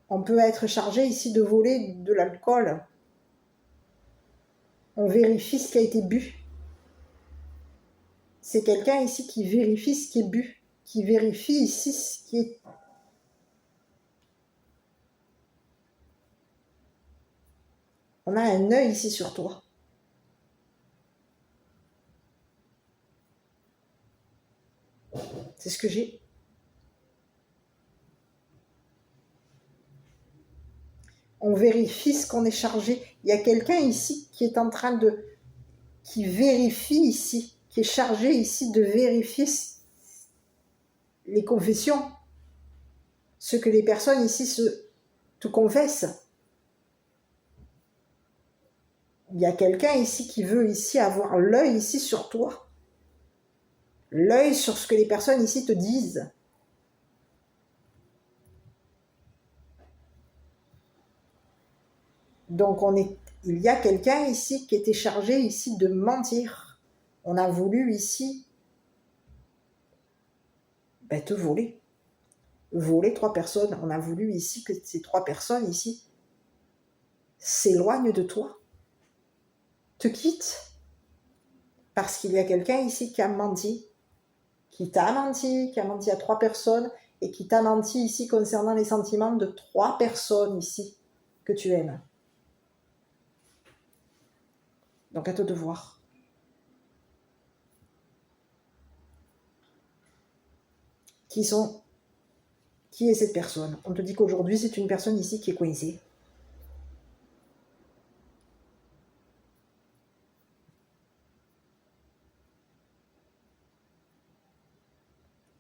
[SPEAKER 1] On peut être chargé ici de voler de l'alcool. On vérifie ce qui a été bu. C'est quelqu'un ici qui vérifie ce qui est bu, qui vérifie ici ce qui est... On a un œil ici sur toi. C'est ce que j'ai. On vérifie ce qu'on est chargé. Il y a quelqu'un ici qui est en train qui vérifie ici, qui est chargé ici de vérifier les confessions, ce que les personnes ici te confessent. Il y a quelqu'un ici qui veut ici avoir l'œil ici sur toi, l'œil sur ce que les personnes ici te disent. Donc il y a quelqu'un ici qui était chargé ici de mentir. On a voulu ici te voler. Voler 3 personnes. On a voulu ici que ces 3 personnes ici s'éloignent de toi, te quittent. Parce qu'il y a quelqu'un ici qui a menti, qui t'a menti, qui a menti à 3 personnes et qui t'a menti ici concernant les sentiments de 3 personnes ici que tu aimes. Donc à toi de voir. Qui est cette personne? On te dit qu'aujourd'hui, c'est une personne ici qui est coincée.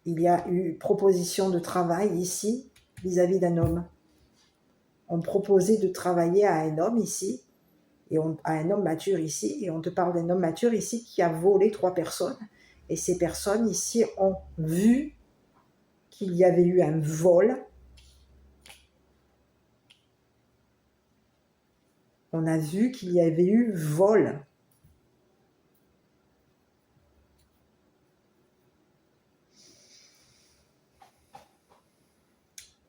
[SPEAKER 1] Il y a eu proposition de travail ici vis-à-vis d'un homme. On proposait de travailler à un homme ici, à un homme mature ici, et on te parle d'un homme mature ici qui a volé 3 personnes. Et ces personnes ici ont vu qu'il y avait eu un vol. On a vu qu'il y avait eu vol.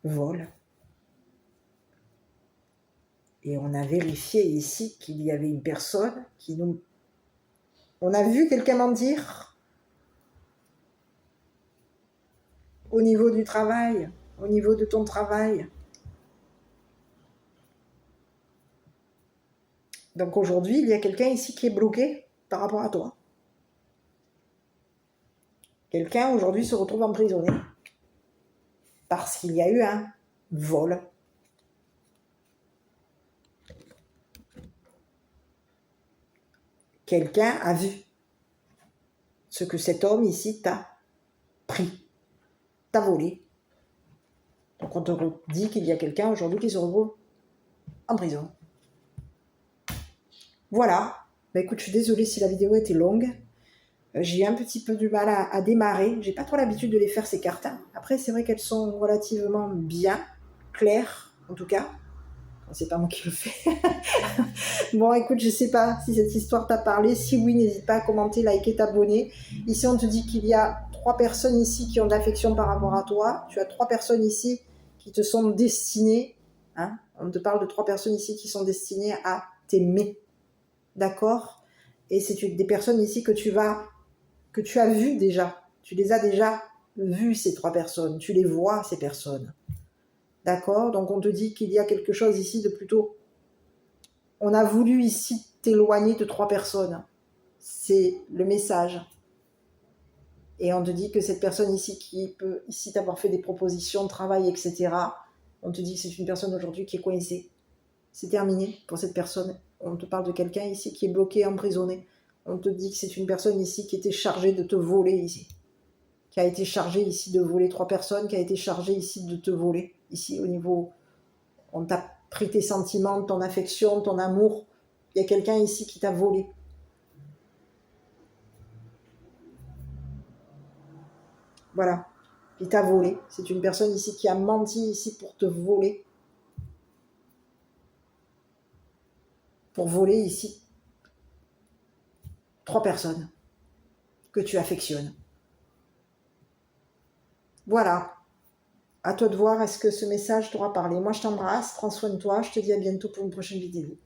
[SPEAKER 1] Vol. Et on a vérifié ici qu'il y avait une personne qui nous... On a vu quelqu'un mentir au niveau du travail, au niveau de ton travail. Donc aujourd'hui, il y a quelqu'un ici qui est bloqué par rapport à toi. Quelqu'un aujourd'hui se retrouve emprisonné parce qu'il y a eu un vol. Quelqu'un a vu ce que cet homme ici t'a pris, t'a volé. Donc on te dit qu'il y a quelqu'un aujourd'hui qui se retrouve en prison. Voilà. Bah écoute, je suis désolée si la vidéo était longue. J'ai eu un petit peu du mal à démarrer. J'ai pas trop l'habitude de les faire, ces cartes. Après, c'est vrai qu'elles sont relativement bien, claires, en tout cas. C'est pas moi qui le fais. Bon, écoute, je sais pas si cette histoire t'a parlé. Si oui, n'hésite pas à commenter, liker, t'abonner. Ici, on te dit qu'il y a 3 personnes ici qui ont de l'affection par rapport à toi. Tu as 3 personnes ici qui te sont destinées. Hein, on te parle de 3 personnes ici qui sont destinées à t'aimer. D'accord? Et c'est des personnes ici que tu as vues déjà. Tu les as déjà vues, ces 3 personnes. Tu les vois, ces personnes. D'accord? Donc, on te dit qu'il y a quelque chose ici de plutôt... On a voulu ici t'éloigner de 3 personnes. C'est le message. Et on te dit que cette personne ici qui peut ici t'avoir fait des propositions de travail, etc., on te dit que c'est une personne aujourd'hui qui est coincée. C'est terminé pour cette personne. On te parle de quelqu'un ici qui est bloqué, emprisonné. On te dit que c'est une personne ici qui était chargée de te voler ici. Qui a été chargée ici de voler 3 personnes, qui a été chargée ici de te voler. Ici, au niveau... On t'a pris tes sentiments, ton affection, ton amour. Il y a quelqu'un ici qui t'a volé. Voilà. Il t'a volé. C'est une personne ici qui a menti ici pour te voler. Pour voler ici 3 personnes que tu affectionnes. Voilà. À toi de voir, est-ce que ce message t'aura parlé. Moi, je t'embrasse, prends soin de toi. Je te dis à bientôt pour une prochaine vidéo.